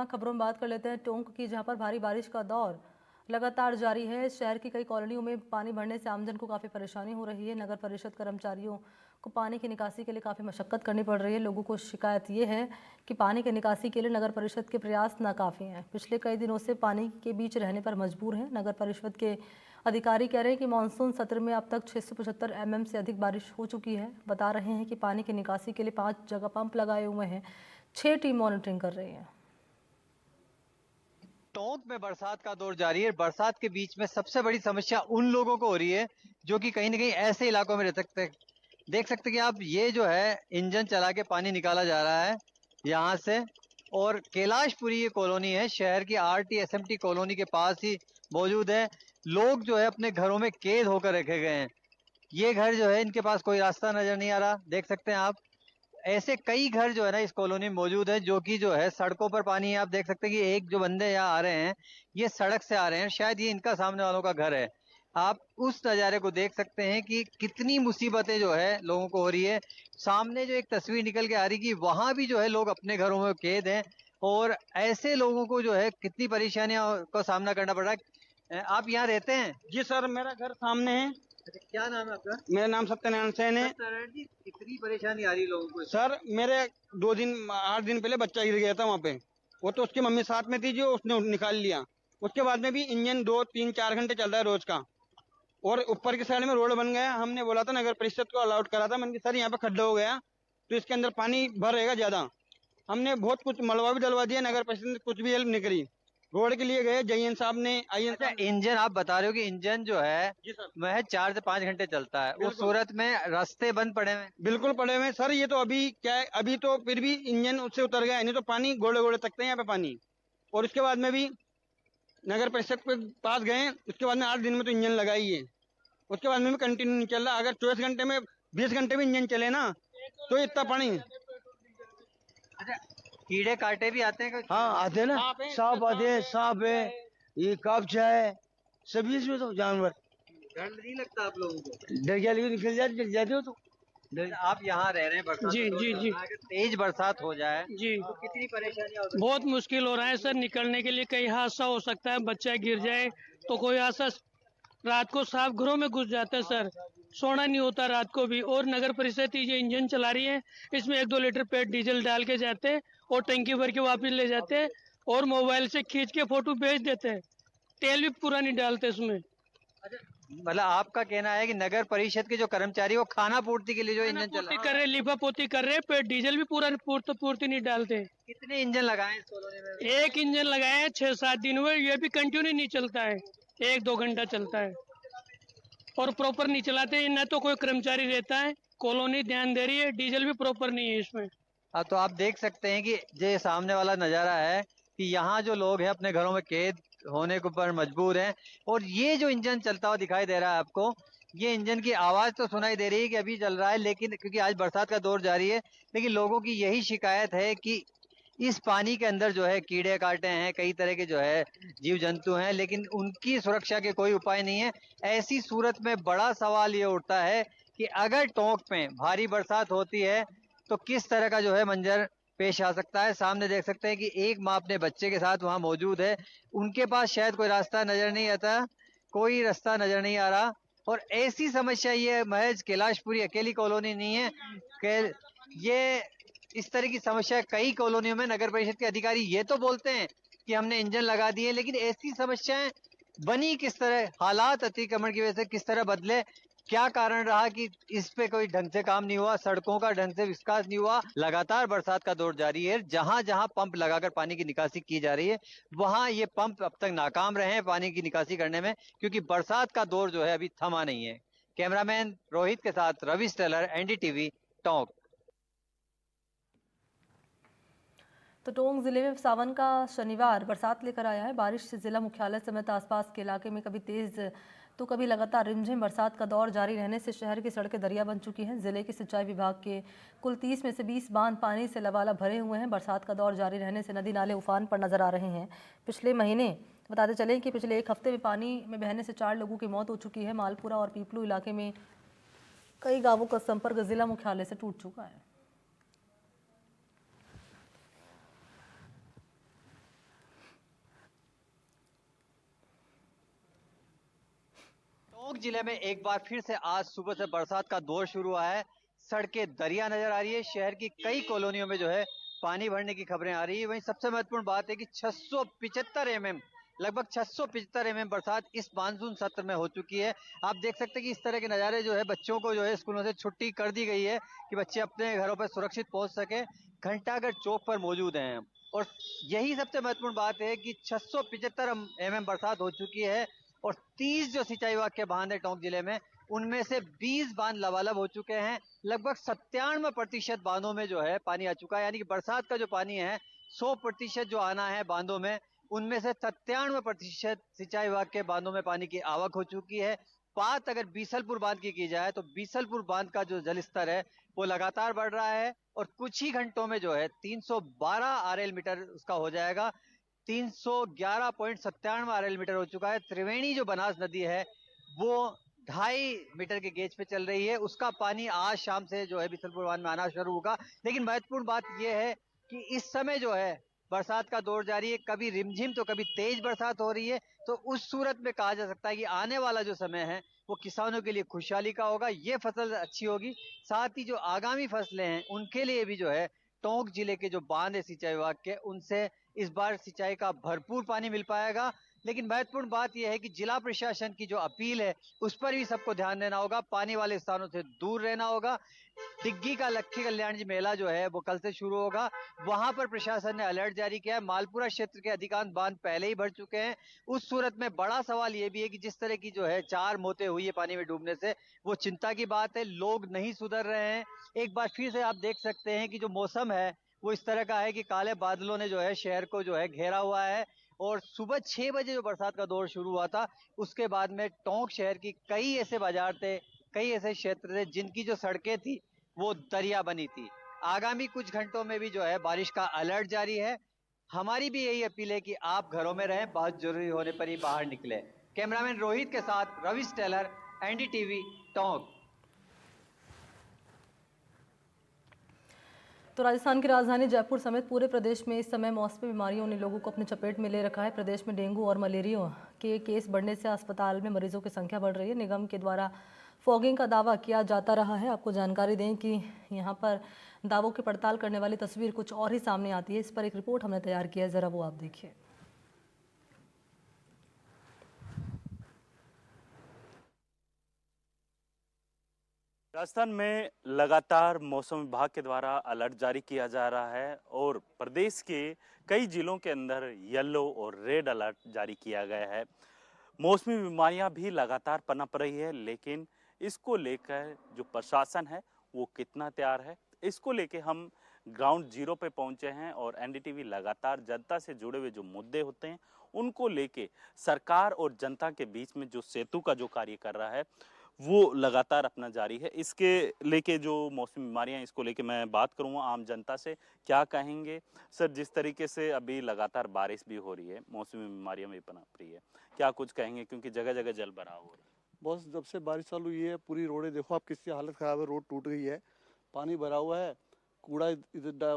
खबरों में बात कर लेते हैं टोंक की, जहां पर भारी बारिश का दौर लगातार जारी है। शहर की कई कॉलोनियों में पानी भरने से आमजन को काफ़ी परेशानी हो रही है। नगर परिषद कर्मचारियों को पानी की निकासी के लिए काफ़ी मशक्कत करनी पड़ रही है। लोगों को शिकायत ये है कि पानी की निकासी के लिए नगर परिषद के प्रयास नाकाफ़ी हैं। पिछले कई दिनों से पानी के बीच रहने पर मजबूर हैं। नगर परिषद के अधिकारी कह रहे हैं कि मानसून सत्र में अब तक 675 mm से अधिक बारिश हो चुकी है। बता रहे हैं कि पानी की निकासी के लिए 5 जगह पंप लगाए हुए हैं। 6 टीम मॉनिटरिंग कर रही है। टोंक में बरसात का दौर जारी है। बरसात के बीच में सबसे बड़ी समस्या उन लोगों को हो रही है जो कि कहीं ना कहीं ऐसे इलाकों में रह सकते हैं। देख सकते हैं कि आप, ये जो है इंजन चला के पानी निकाला जा रहा है यहाँ से, और कैलाशपुरी ये कॉलोनी है, शहर की आरटी एसएमटी कॉलोनी के पास ही मौजूद है। लोग जो है अपने घरों में कैद होकर रखे गए हैं। ये घर जो है, इनके पास कोई रास्ता नजर नहीं आ रहा। देख सकते हैं आप, ऐसे कई घर जो है ना इस कॉलोनी में मौजूद है जो कि जो है सड़कों पर पानी है। आप देख सकते हैं कि एक जो बंदे यहाँ आ रहे हैं, ये सड़क से आ रहे हैं, शायद ये इनका सामने वालों का घर है। आप उस नज़ारे को देख सकते हैं कि कितनी मुसीबतें जो है लोगों को हो रही है। सामने जो एक तस्वीर निकल के आ रही कि वहां भी जो है लोग अपने घरों में कैद हैं, और ऐसे लोगों को जो है कितनी परेशानियों का सामना करना पड़ रहा है। आप यहाँ रहते हैं? जी सर, मेरा घर सामने है। अच्छा, क्या नाम है आपका? मेरा नाम सत्यनारायण सेन है। सत्यनारायण जी, कितनी परेशानी आ रही है लोगों को? सर, मेरे 8 दिन पहले बच्चा गिर गया था वहाँ पे। वो तो उसकी मम्मी साथ में थी, जो उसने निकाल लिया। उसके बाद में भी इंजन 2 3 4 घंटे चल रहा है रोज का। और ऊपर की साइड में रोड बन गया। हमने बोला था, नगर परिषद को अलाउड करा था। मैंने कहा सर यहाँ पे खड्डा हो गया तो इसके अंदर पानी भर रहेगा ज्यादा। हमने बहुत कुछ मलबा भी डलवा दिया, नगर परिषद ने कुछ भी हेल्प नहीं करी। रोड के लिए गए, जयन साहब ने, आईएन अच्छा, साहब ने। इंजन आप बता रहे हो कि इंजन जो है जी सर, वह 4 से 5 घंटे चलता है, उस बिल्कुल सूरत में रास्ते बंद पड़े हुए हैं। बिल्कुल पड़े हुए हैं सर। ये तो अभी क्या है, अभी तो फिर भी इंजन उससे उतर गया है, नहीं तो पानी गोले गोले तकते हैं यहाँ पे पानी। और उसके बाद में भी नगर परिषद के पास गए, उसके बाद में 8 दिन में तो इंजन लगा ही है। उसके बाद में भी कंटिन्यू नहीं चल रहा। अगर 24 घंटे में 20 घंटे भी इंजन चले ना, तो इतना पानी। अच्छा, कीड़े कांटे भी आते हैं हाँ आते हैं ना, सांप आते हैं, सांप है, ये कपचा है, सभी इसमें तो जानवर। डर नहीं लगता आप लोगों को? डर गया लेकिन निकल जाते, जल जाते हो तो। आप यहाँ रह रहे हैं, बरसात जी का जी दौर जी चल रहा है, अगर तेज बरसात हो जाए जी तो कितनी परेशानियां हो सकती बहुत मुश्किल हो रहा है सर। निकलने के लिए कई हादसा हो सकता है, बच्चा गिर जाए तो कोई हादसा। रात को सांप घरों में घुस जाता है सर, सोना नहीं होता रात को भी। और नगर परिषद ये इंजन चला रही है, इसमें 1-2 लीटर पेट डीजल डाल के जाते हैं और टंकी भर के वापस ले जाते हैं, और मोबाइल से खींच के फोटो भेज देते हैं। तेल भी पूरा नहीं डालते इसमें। है? मतलब आपका कहना है कि नगर परिषद के जो कर्मचारी वो खाना पूर्ति के लिए जो खाना इंजन चला पूर्ति कर रहे, लिफा पोती कर रहे, पेट डीजल भी पूरा पूर्ति नहीं डालते। कितने इंजन लगाए हैं इस कॉलोनी में? एक इंजन लगाए हैं, 6-7 दिन हुए, ये भी कंटिन्यू नहीं चलता है, 1-2 घंटा चलता है। और प्रॉपर नहीं चलाते, न तो कोई कर्मचारी रहता है। कॉलोनी ध्यान दे रही है, डीजल भी प्रॉपर नहीं है इसमें। अब तो आप देख सकते हैं कि ये सामने वाला नजारा है कि यहाँ जो लोग हैं अपने घरों में कैद होने के ऊपर मजबूर हैं, और ये जो इंजन चलता हुआ दिखाई दे रहा है आपको, ये इंजन की आवाज तो सुनाई दे रही है कि अभी चल रहा है, लेकिन क्योंकि आज बरसात का दौर जारी है, लेकिन लोगों की यही शिकायत है कि इस पानी के अंदर जो है कीड़े काटे हैं, कई तरह के जो है जीव जंतु हैं, लेकिन उनकी सुरक्षा के कोई उपाय नहीं है। ऐसी सूरत में बड़ा सवाल ये उठता है कि अगर टोंक में भारी बरसात होती है तो किस तरह का जो है मंजर पेश आ सकता है। सामने देख सकते हैं कि एक माँ अपने बच्चे के साथ वहां मौजूद है, उनके पास शायद कोई रास्ता नजर नहीं आता, कोई रास्ता नजर नहीं आ रहा। और ऐसी समस्या ये महज कैलाशपुरी अकेली कॉलोनी नहीं है, ये इस तरह की समस्या कई कॉलोनियों में। नगर परिषद के अधिकारी ये तो बोलते हैं कि हमने इंजन लगा दिए, लेकिन ऐसी समस्याएं बनी किस तरह, हालात अतिक्रमण की वजह से किस तरह बदले, क्या कारण रहा कि इस पे कोई ढंग से काम नहीं हुआ, सड़कों का ढंग से विकास नहीं हुआ। लगातार बरसात का दौर जारी है, जहां जहां पंप लगाकर पानी की निकासी की जा रही है, वहां ये पंप अब तक नाकाम रहे हैं पानी की निकासी करने में, क्योंकि बरसात का दौर जो है अभी थमा नहीं है। कैमरामैन रोहित के साथ रवि स्टेलर, एनडीटीवी, टोंक। तो टोंक जिले में सावन का शनिवार बरसात लेकर आया है। बारिश से जिला मुख्यालय समेत आसपास के इलाके में कभी तेज तो कभी लगातार रिमझिम बरसात का दौर जारी रहने से शहर की सड़कें दरिया बन चुकी हैं। जिले के सिंचाई विभाग के कुल 30 में से 20 बांध पानी से लबालब भरे हुए हैं। बरसात का दौर जारी रहने से नदी नाले उफान पर नजर आ रहे हैं। पिछले महीने बताते चलें कि पिछले एक हफ्ते में पानी में बहने से 4 लोगों की मौत हो चुकी है। मालपुरा और पीपलू इलाके में कई गांवों का संपर्क जिला मुख्यालय से टूट चुका है। टोंक जिले में एक बार फिर से आज सुबह से बरसात का दौर शुरू हुआ है। सड़कें दरिया नजर आ रही है। शहर की कई कॉलोनियों में जो है पानी भरने की खबरें आ रही है। वहीं सबसे महत्वपूर्ण बात है कि 675 एमएम लगभग 675 एमएम बरसात इस मानसून सत्र में हो चुकी है। आप देख सकते हैं कि इस तरह के नज़ारे जो है बच्चों को जो है स्कूलों से छुट्टी कर दी गई है कि बच्चे अपने घरों पर सुरक्षित पहुंच सके। घंटाघर चौक पर मौजूद हैं और यही सबसे महत्वपूर्ण बात है कि 675 एमएम बरसात हो चुकी है और 30 जो सिंचाई विभाग के बांध है टोंक जिले में उनमें से 20 बांध लबालब हो चुके हैं। लगभग 97% बांधों में जो है पानी आ चुका है, यानी कि बरसात का जो पानी है 100% जो आना है बांधों में, उनमें से 97% सिंचाई विभाग के बांधों में पानी की आवक हो चुकी है। बात अगर बीसलपुर बांध की जाए तो बीसलपुर बांध का जो जल स्तर है वो लगातार बढ़ रहा है और कुछ ही घंटों में जो है 312 आरएल मीटर उसका हो जाएगा। 311.97 आरएल मीटर हो चुका है। त्रिवेणी जो बनास नदी है वो 2.5 मीटर के गेज पे चल रही है। उसका पानी आज शाम से जो है बीसलपुर बांध में आना शुरू होगा। लेकिन महत्वपूर्ण बात यह है कि इस समय जो है बरसात का दौर जारी है, कभी रिमझिम तो कभी तेज बरसात हो रही है। तो उस सूरत में कहा जा सकता है कि आने वाला जो समय है वो किसानों के लिए खुशहाली का होगा। ये फसल अच्छी होगी, साथ ही जो आगामी फसलें हैं उनके लिए भी जो है टोंक जिले के जो बांध है सिंचाई विभाग के उनसे इस बार सिंचाई का भरपूर पानी मिल पाएगा। लेकिन महत्वपूर्ण बात यह है कि जिला प्रशासन की जो अपील है उस पर भी सबको ध्यान देना होगा, पानी वाले स्थानों से दूर रहना होगा। डिग्गी का लक्ष्मी कल्याण जी मेला जो है वो कल से शुरू होगा, वहां पर प्रशासन ने अलर्ट जारी किया है। मालपुरा क्षेत्र के अधिकांश बांध पहले ही भर चुके हैं। उस सूरत में बड़ा सवाल ये भी है कि जिस तरह की जो है 4 मौतें हुई है पानी में डूबने से, वो चिंता की बात है। लोग नहीं सुधर रहे हैं। एक बार फिर से आप देख सकते हैं कि जो मौसम है वो इस तरह का है कि काले बादलों ने जो है शहर को जो है घेरा हुआ है और सुबह 6 बजे जो बरसात का दौर शुरू हुआ था उसके बाद में टोंक शहर की कई ऐसे बाजार थे, कई ऐसे क्षेत्र थे जिनकी जो सड़कें थी वो दरिया बनी थी। आगामी कुछ घंटों में भी जो है बारिश का अलर्ट जारी है। हमारी भी यही अपील है कि आप घरों में रहें, बहुत जरूरी होने पर ही बाहर निकले। कैमरामैन रोहित के साथ रविश टेलर, एनडीटीवी टोंक। तो राजस्थान की राजधानी जयपुर समेत पूरे प्रदेश में इस समय मौसमी बीमारियों ने लोगों को अपने चपेट में ले रखा है। प्रदेश में डेंगू और मलेरिया के केस बढ़ने से अस्पताल में मरीजों की संख्या बढ़ रही है। निगम के द्वारा फॉगिंग का दावा किया जाता रहा है। आपको जानकारी दें कि यहाँ पर दावों की पड़ताल करने वाली तस्वीर कुछ और ही सामने आती है। इस पर एक रिपोर्ट हमने तैयार किया है, ज़रा वो आप देखिए। राजस्थान में लगातार मौसम विभाग के द्वारा अलर्ट जारी किया जा रहा है और प्रदेश के कई जिलों के अंदर येलो और रेड अलर्ट जारी किया गया है। मौसमी बीमारियां भी लगातार पनप रही है, लेकिन इसको लेकर जो प्रशासन है वो कितना तैयार है, इसको लेके हम ग्राउंड जीरो पे पहुंचे हैं और एनडीटीवी लगातार जनता से जुड़े हुए जो मुद्दे होते हैं उनको लेके सरकार और जनता के बीच में जो सेतु का जो कार्य कर रहा है वो लगातार अपना जारी है। इसके लेके जो मौसमी बीमारियां, इसको लेके मैं बात करूंगा आम जनता से, क्या कहेंगे सर। जिस तरीके से अभी लगातार बारिश भी हो रही है, मौसमी बीमारियां भी पनप रही है, क्या कुछ कहेंगे क्योंकि जगह जगह जल भराव हो रहा है? बस जब से बारिश चालू हुई है पूरी रोडें देखो आप किसकी हालत खराब है, रोड टूट गई है, पानी भरा हुआ है, कूड़ा इधर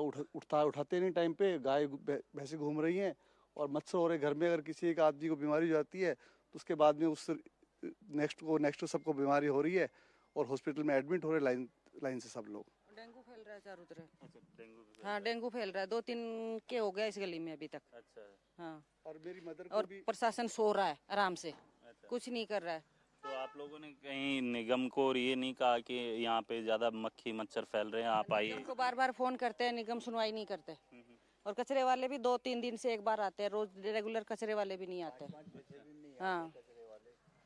उठाते नहीं टाइम पे, गाय भैंसे घूम रही हैं और मच्छर हो रहे घर में। अगर किसी एक आदमी को बीमारी हो जाती है तो उसके बाद में उससे नेक्स्ट सबको बीमारी हो रही है और हॉस्पिटल में एडमिट हो रहे लाइन से सब लोग। डेंगू फैल रहा है चारों तरफ। हाँ, डेंगू फैल रहा है, 2-3 के हो गया इस गली में अभी तक। अच्छा। हाँ, और मेरी मदर को और भी प्रशासन सो रहा है आराम से, कुछ नहीं कर रहा है। तो आप लोगों ने कहीं निगम को और ये नहीं कहा कि यहाँ पे ज्यादा मक्खी मच्छर फैल रहे हैं, आप आइए? निगम को बार बार फोन करते हैं, निगम सुनवाई नहीं करते। और कचरे वाले भी 2-3 दिन से एक बार आते हैं, रोज रेगुलर कचरे वाले भी नहीं आते। हाँ।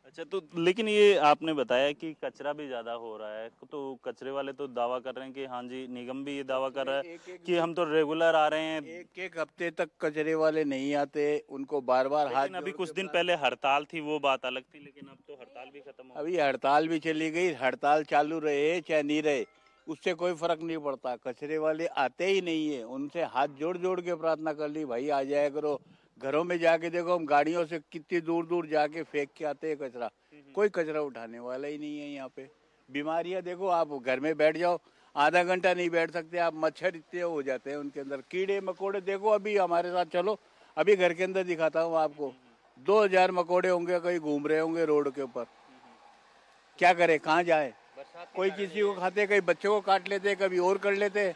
अच्छा, तो लेकिन ये आपने बताया कि कचरा भी ज्यादा हो रहा है, तो कचरे वाले तो दावा कर रहे हैं कि हाँ जी, निगम भी ये दावा कर रहा है कि हम तो रेगुलर आ रहे हैं। एक हफ्ते तक कचरे वाले नहीं आते, उनको बार बार हाथ। लेकिन अभी कुछ दिन पहले हड़ताल थी, वो बात अलग थी, लेकिन अब तो हड़ताल भी खत्म हो गई। अभी हड़ताल भी चली गई, हड़ताल चालू रहे चाहे नहीं रहे उससे कोई फर्क नहीं पड़ता। कचरे वाले आते ही नहीं है, उनसे हाथ जोड़ जोड़ के प्रार्थना कर ली, भाई आ जाया करो। घरों में जाके देखो, हम गाड़ियों से कितनी दूर दूर जाके फेंक के आते हैं कचरा, कोई कचरा उठाने वाला ही नहीं है यहाँ पे। बीमारियां देखो, आप घर में बैठ जाओ, आधा घंटा नहीं बैठ सकते आप, मच्छर इतने हो जाते हैं उनके अंदर, कीड़े मकोड़े देखो। अभी हमारे साथ चलो, अभी घर के अंदर दिखाता हूँ आपको, 2000 मकोड़े होंगे, कहीं घूम रहे होंगे रोड के ऊपर। क्या करे, कहाँ जाए? कोई किसी को खाते, कहीं बच्चों को काट लेते, कभी और कर लेते,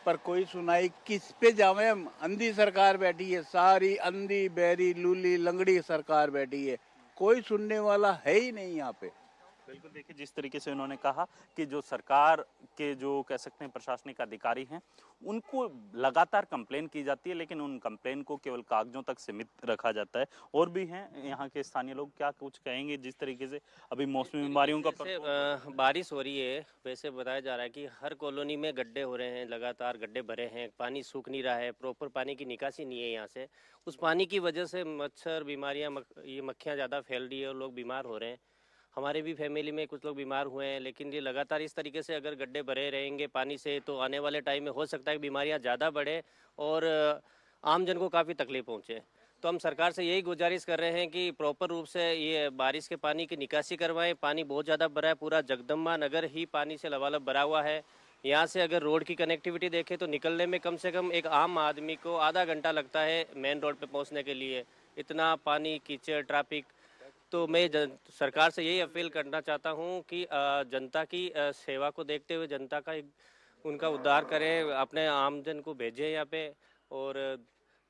पर कोई सुनाई किस पे जावे हम? अंधी सरकार बैठी है, सारी अंधी बहरी लूली लंगड़ी सरकार बैठी है, कोई सुनने वाला है ही नहीं यहाँ पे। बिल्कुल, देखिए जिस तरीके से उन्होंने कहा कि जो सरकार के जो कह सकते हैं प्रशासनिक अधिकारी हैं, उनको लगातार कंप्लेन की जाती है, लेकिन उन कंप्लेन को केवल कागजों तक सीमित रखा जाता है। और भी हैं यहाँ के स्थानीय लोग, क्या कुछ कहेंगे जिस तरीके से अभी मौसमी बीमारियों का जैसे बारिश हो रही है, वैसे बताया जा रहा है कि हर कॉलोनी में गड्ढे हो रहे हैं, लगातार गड्ढे भरे हैं, पानी सूख नहीं रहा है, प्रॉपर पानी की निकासी नहीं है यहाँ से। उस पानी की वजह से मच्छर बीमारियाँ ये मक्खियाँ ज़्यादा फैल रही है और लोग बीमार हो रहे हैं। हमारे भी फैमिली में कुछ लोग बीमार हुए हैं, लेकिन ये लगातार इस तरीके से अगर गड्ढे भरे रहेंगे पानी से, तो आने वाले टाइम में हो सकता है कि बीमारियां ज़्यादा बढ़े और आम जन को काफ़ी तकलीफ पहुंचे। तो हम सरकार से यही गुजारिश कर रहे हैं कि प्रॉपर रूप से ये बारिश के पानी की निकासी करवाएं। पानी बहुत ज़्यादा भरा है, पूरा जगदम्बा नगर ही पानी से लबालब भरा हुआ है। यहाँ से अगर रोड की कनेक्टिविटी देखें तो निकलने में कम से कम एक आम आदमी को आधा घंटा लगता है मेन रोड पे पहुँचने के लिए। इतना पानी, कीचड़, ट्रैफिक। तो मैं सरकार से यही अपील करना चाहता हूँ कि जनता की सेवा को देखते हुए जनता का उनका उद्धार करें, अपने आमजन को भेजें यहाँ पे और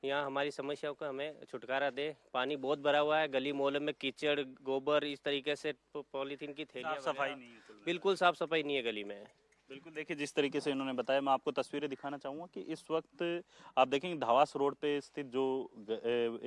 यहाँ हमारी समस्याओं का हमें छुटकारा दे। पानी बहुत भरा हुआ है, गली मोहल्ले में कीचड़, गोबर, इस तरीके से पॉलीथीन की थैलियाँ, सफाई नहीं है, बिल्कुल साफ सफाई नहीं है गली में। बिल्कुल, देखिए जिस तरीके से इन्होंने बताया, मैं आपको तस्वीरें दिखाना चाहूँगा कि इस वक्त आप देखेंगे धावास रोड पे स्थित जो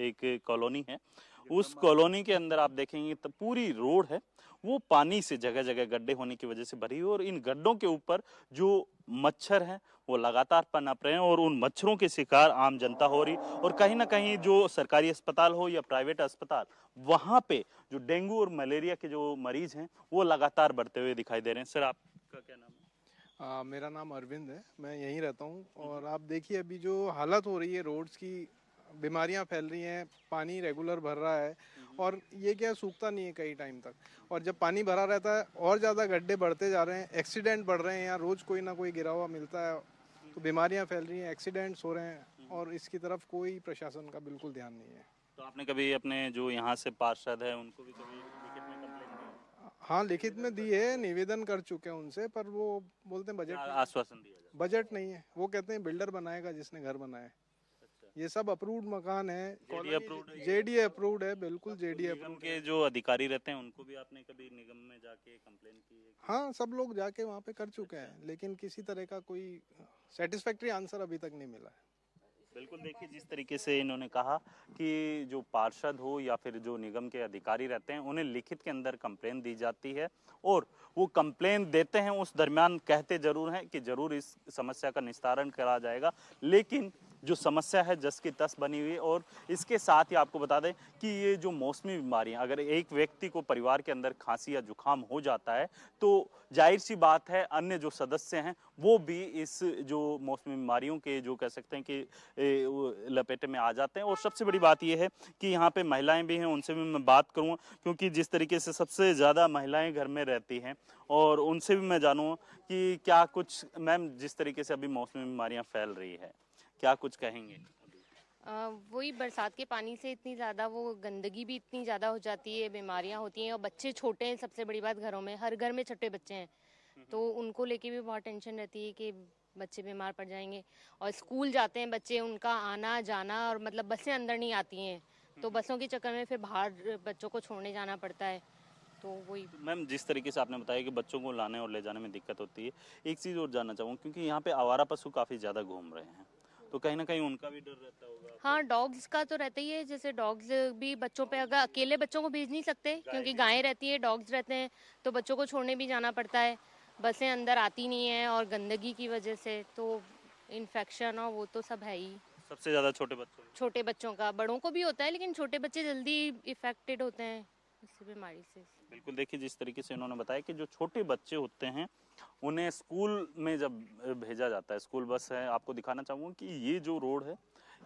एक कॉलोनी है, उस कॉलोनी के अंदर आप देखेंगे तो पूरी रोड है वो पानी से जगह जगह गड्ढे होने की वजह से भरी हुई, और इन गड्ढों के ऊपर जो मच्छर हैं वो लगातार पनप रहे हैं और उन मच्छरों के शिकार आम जनता हो रही। और कहीं ना कहीं जो सरकारी अस्पताल हो या प्राइवेट अस्पताल, वहाँ पे जो डेंगू और मलेरिया के जो मरीज हैं वो लगातार बढ़ते हुए दिखाई दे रहे हैं। सर, आपका क्या नाम है? मेरा नाम अरविंद है, मैं यहीं रहता हूँ। और आप देखिए अभी जो हालत हो रही है रोड्स की, बीमारियां फैल रही हैं, पानी रेगुलर भर रहा है और ये क्या सूखता नहीं है कई टाइम तक। और जब पानी भरा रहता है और ज़्यादा गड्ढे बढ़ते जा रहे हैं, एक्सीडेंट बढ़ रहे हैं, यहाँ रोज़ कोई ना कोई गिरा हुआ मिलता है, तो बीमारियां फैल रही हैं, एक्सीडेंट्स हो रहे हैं और इसकी तरफ कोई प्रशासन का बिल्कुल ध्यान नहीं है। तो आपने कभी अपने जो यहाँ से पार्षद है उनको भी कभी लिखित में कंप्लेंट दी? हाँ, लिखित में दी है, निवेदन कर चुके हैं उनसे, पर वो बोलते हैं बजट, आश्वासन दिया जाता है? बजट नहीं है। वो कहते हैं बिल्डर बनाएगा जिसने घर बनाया। ये सब अप्रूव्ड मकान है, जेडी अप्रूव्ड है, बिल्कुल जेडी अप्रूव्ड के जो अधिकारी रहते हैं उनको भी आपने कभी निगम में जाके कंप्लेन की है? हाँ, सब लोग जाके वहाँ पे कर चुके हैं, लेकिन किसी तरह का कोई सेटिस्फैक्ट्री आंसर अभी तक नहीं मिला है। बिल्कुल, देखिए जिस तरीके से इन्होंने कहा कि जो पार्षद हो या फिर जो निगम के अधिकारी रहते हैं उन्हें लिखित के अंदर कंप्लेन दी जाती है और वो कंप्लेन देते हैं, उस दरमियान कहते जरूर हैं कि जरूर इस समस्या का निस्तारण करा जाएगा, लेकिन जो समस्या है जस की तस बनी हुई है। और इसके साथ ही आपको बता दें कि ये जो मौसमी बीमारियां, अगर एक व्यक्ति को परिवार के अंदर खांसी या जुकाम हो जाता है तो जाहिर सी बात है अन्य जो सदस्य हैं वो भी इस जो मौसमी बीमारियों के जो कह सकते हैं कि लपेटे में आ जाते हैं। और सबसे बड़ी बात यह है कि यहाँ पे महिलाएं भी हैं, उनसे भी मैं बात करूँगा, क्योंकि जिस तरीके से सबसे ज़्यादा महिलाएं घर में रहती हैं, और उनसे भी मैं जानूँगा कि क्या कुछ, मैम जिस तरीके से अभी मौसमी बीमारियाँ फैल रही है, क्या कुछ कहेंगे? वही बरसात के पानी से इतनी ज़्यादा वो गंदगी भी इतनी ज़्यादा हो जाती है, बीमारियां होती हैं और बच्चे छोटे हैं। सबसे बड़ी बात, घरों में हर घर में छोटे बच्चे हैं, तो उनको लेके भी बहुत टेंशन रहती है कि बच्चे बीमार पड़ जाएंगे। और स्कूल जाते हैं बच्चे, उनका आना जाना, और मतलब बसें अंदर नहीं आती हैं, तो बसों के चक्कर में फिर बाहर बच्चों को छोड़ने जाना पड़ता है। तो वही मैम जिस तरीके से आपने बताया कि बच्चों को लाने और ले जाने में दिक्कत होती है, एक चीज़ और जानना चाहूँगा, क्योंकि यहाँ पे आवारा पशु काफ़ी ज़्यादा घूम रहे हैं, तो कहीं ना कहीं उनका भी डर रहता होगा? हाँ, डॉग्स का तो रहता ही है। जैसे डॉग्स भी बच्चों पे, अगर अकेले बच्चों को भेज नहीं सकते क्योंकि गायें रहती है, डॉग्स रहते हैं, तो बच्चों को छोड़ने भी जाना पड़ता है। बसें अंदर आती नहीं है और गंदगी की वजह से तो इन्फेक्शन और वो तो सब है ही। सबसे ज़्यादा छोटे बच्चों का, बड़ों को भी होता है, लेकिन छोटे बच्चे जल्दी इफेक्टेड होते हैं इस बीमारी से। बिल्कुल, देखिए जिस तरीके से इन्होंने बताया कि जो छोटे बच्चे होते हैं उन्हें स्कूल में जब भेजा जाता है, स्कूल बस है, आपको दिखाना चाहूँगा कि ये जो रोड है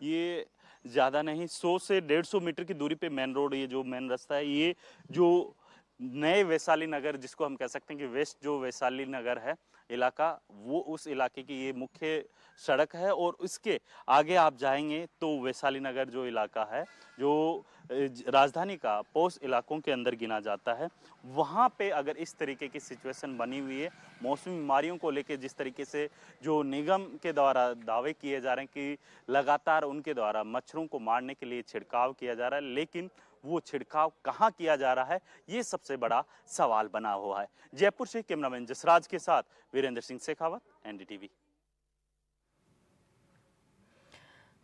ये ज़्यादा नहीं 100 से 150 मीटर की दूरी पे मेन रोड, ये जो मेन रास्ता है, ये जो नए वैशाली नगर, जिसको हम कह सकते हैं कि वेस्ट जो वैशाली नगर है इलाका, वो उस इलाके की ये मुख्य सड़क है। और इसके आगे आप जाएंगे तो वैशाली नगर जो इलाका है, जो राजधानी का पोश इलाकों के अंदर गिना जाता है, वहाँ पे अगर इस तरीके की सिचुएशन बनी हुई है, मौसमी बीमारियों को लेकर जिस तरीके से जो निगम के द्वारा दावे किए जा रहे हैं कि लगातार उनके द्वारा मच्छरों को मारने के लिए छिड़काव किया जा रहा है, लेकिन वो छिड़काव कहाँ किया जा रहा है, ये सबसे बड़ा सवाल बना हुआ है। जयपुर से कैमरामैन जसराज के साथ वीरेंद्र सिंह शेखावत, एनडीटीवी।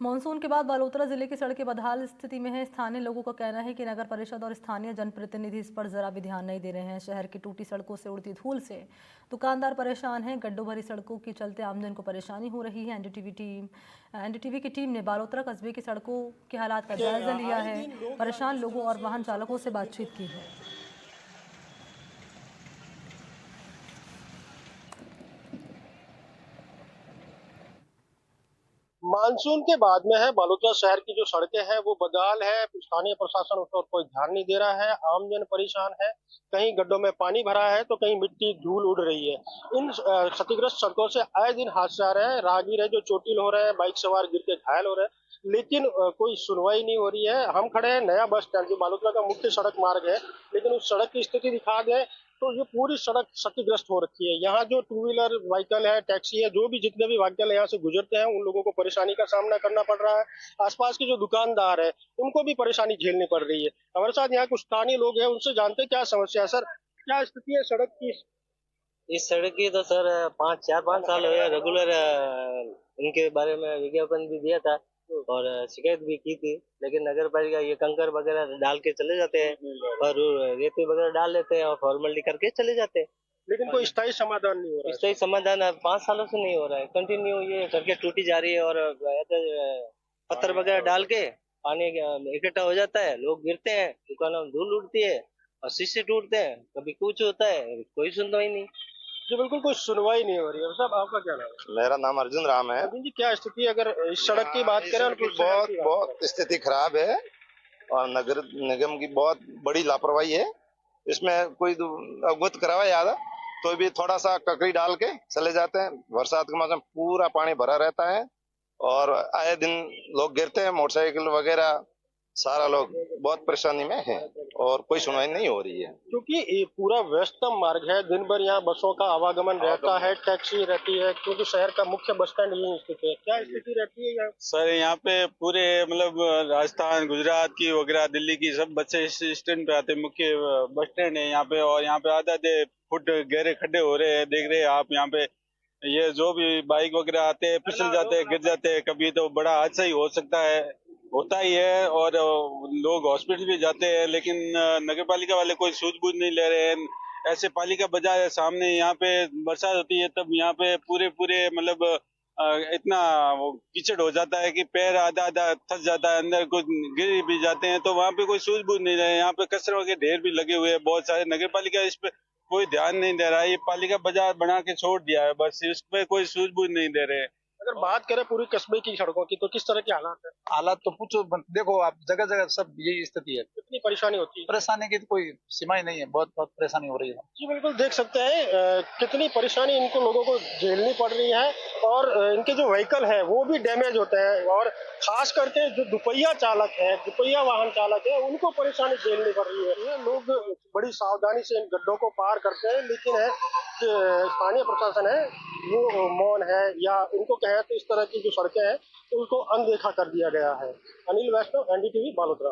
मानसून के बाद बालोतरा जिले की सड़कें बदहाल स्थिति में है। स्थानीय लोगों का कहना है कि नगर परिषद और स्थानीय जनप्रतिनिधि इस पर जरा भी ध्यान नहीं दे रहे हैं। शहर की टूटी सड़कों से उड़ती धूल से दुकानदार परेशान हैं। गड्ढों भरी सड़कों के चलते आमजन को परेशानी हो रही है। एनडीटीवी की टीम ने बालोतरा कस्बे की सड़कों के हालात का जायजा लिया है, परेशान लोगों और वाहन चालकों से बातचीत की है। मानसून के बाद में है बालोतरा शहर की जो सड़कें हैं वो बदहाल है। स्थानीय प्रशासन उस पर कोई ध्यान नहीं दे रहा है। आमजन परेशान है। कहीं गड्ढों में पानी भरा है तो कहीं मिट्टी धूल उड़ रही है। इन क्षतिग्रस्त सड़कों से आए दिन हादसे आ रहे हैं। राहगीर है जो चोटिल हो रहे हैं, बाइक सवार गिर के घायल हो रहे हैं, लेकिन कोई सुनवाई नहीं हो रही है। हम खड़े हैं नया बस स्टैंड, जो बालोतरा का मुख्य सड़क मार्ग है, लेकिन उस सड़क की स्थिति दिखा दें तो ये पूरी सड़क क्षतिग्रस्त हो रखी है। यहाँ जो टू व्हीलर व्हीकल है, टैक्सी है, जो भी जितने भी व्हीकल यहाँ से गुजरते हैं उन लोगों को परेशानी का सामना करना पड़ रहा है। आसपास के जो दुकानदार है उनको भी परेशानी झेलनी पड़ रही है। हमारे साथ यहाँ कुछ स्थानीय लोग हैं, उनसे जानते हैं क्या समस्या है। सर, क्या स्थिति है सड़क की? इस सड़क की तो सर 5 साल हुए रेगुलर इनके बारे में विज्ञापन भी दिया था और शिकायत भी की थी, लेकिन नगर पालिका ये कंकर वगैरह डाल के चले जाते हैं और रेती वगैरह डाल लेते हैं और फॉर्मेलिटी करके चले जाते हैं, लेकिन कोई स्थायी समाधान नहीं हो रहा है। स्थायी समाधान 5 सालों से नहीं हो रहा है। कंटिन्यू ये सड़कें टूटी जा रही है और पत्थर वगैरह डाल के पानी इकट्ठा हो जाता है, लोग गिरते हैं, दुकानों में धूल उड़ती है और शीशे टूटते हैं, कभी कुछ होता है, कोई सुनवाई नहीं। जी बिल्कुल, कोई सुनवाई नहीं हो रही है। साहब, आपका क्या नाम है? मेरा नाम अर्जुन राम है। अर्जुन जी, क्या स्थिति है अगर इस सड़क की बात करें? बहुत स्थिति खराब है और नगर निगम की बहुत बड़ी लापरवाही है। इसमें कोई अवगत करावा याद तो भी थोड़ा सा ककड़ी डाल के चले जाते हैं। बरसात के मौसम पूरा पानी भरा रहता है और आए दिन लोग गिरते हैं, मोटरसाइकिल वगैरह, सारा लोग बहुत परेशानी में है और कोई सुनवाई नहीं हो रही है। क्योंकि ये पूरा व्यस्तम मार्ग है, दिन भर यहाँ बसों का आवागमन रहता है, टैक्सी रहती है, क्योंकि शहर का मुख्य बस स्टैंड यही स्थित है। क्या स्थिति रहती है यहाँ? सर, यहाँ पे पूरे मतलब राजस्थान, गुजरात की वगैरह, दिल्ली की सब बच्चे इस स्टैंड पे आते हैं। मुख्य बस स्टैंड है यहाँ पे और यहाँ पे आधे फुट गहरे खड्डे हो रहे हैं, देख रहे हैं आप। यहाँ पे ये जो भी बाइक वगैरह आते हैं फिसल जाते हैं, गिर जाते हैं, कभी तो बड़ा हादसा ही हो सकता है, होता ही है। और लोग हॉस्पिटल भी जाते हैं, लेकिन नगर पालिका वाले कोई सूझबूझ नहीं ले रहे हैं। ऐसे पालिका बाजार है सामने, यहाँ पे बरसात होती है तब यहाँ पे पूरे मतलब इतना कीचड़ हो जाता है कि पैर आधा फंस जाता है, अंदर कुछ गिर भी जाते हैं, तो वहाँ पे कोई सूझबूझ नहीं रहे। यहाँ पे कचरे के ढेर भी लगे हुए हैं बहुत सारे। नगर पालिका इस पे कोई ध्यान नहीं दे रहा है। ये पालिका बाजार बना के छोड़ दिया है, बस इस पे कोई सूझबूझ नहीं दे रहे। अगर बात करें पूरी कस्बे की सड़कों की तो किस तरह के हालात है? हालात तो पूछो, देखो आप, जगह जगह सब यही स्थिति है। कितनी परेशानी होती है? परेशानी की तो कोई सीमा ही नहीं है, बहुत परेशानी हो रही है। जी बिल्कुल, देख सकते हैं कितनी परेशानी इनको लोगों को झेलनी पड़ रही है और इनके जो व्हीकल है वो भी डैमेज होते हैं और खास करके जो दुपहिया चालक है, दुपहिया वाहन चालक है, उनको परेशानी झेलनी पड़ रही है। ये लोग बड़ी सावधानी से इन गड्ढों को पार करते हैं, लेकिन है स्थानीय प्रशासन है वो मौन है, या उनको कहें तो इस तरह की जो सड़कें हैं उनको अनदेखा कर दिया गया है। अनिल वैष्णव, एनडीटीवी, बालोतरा।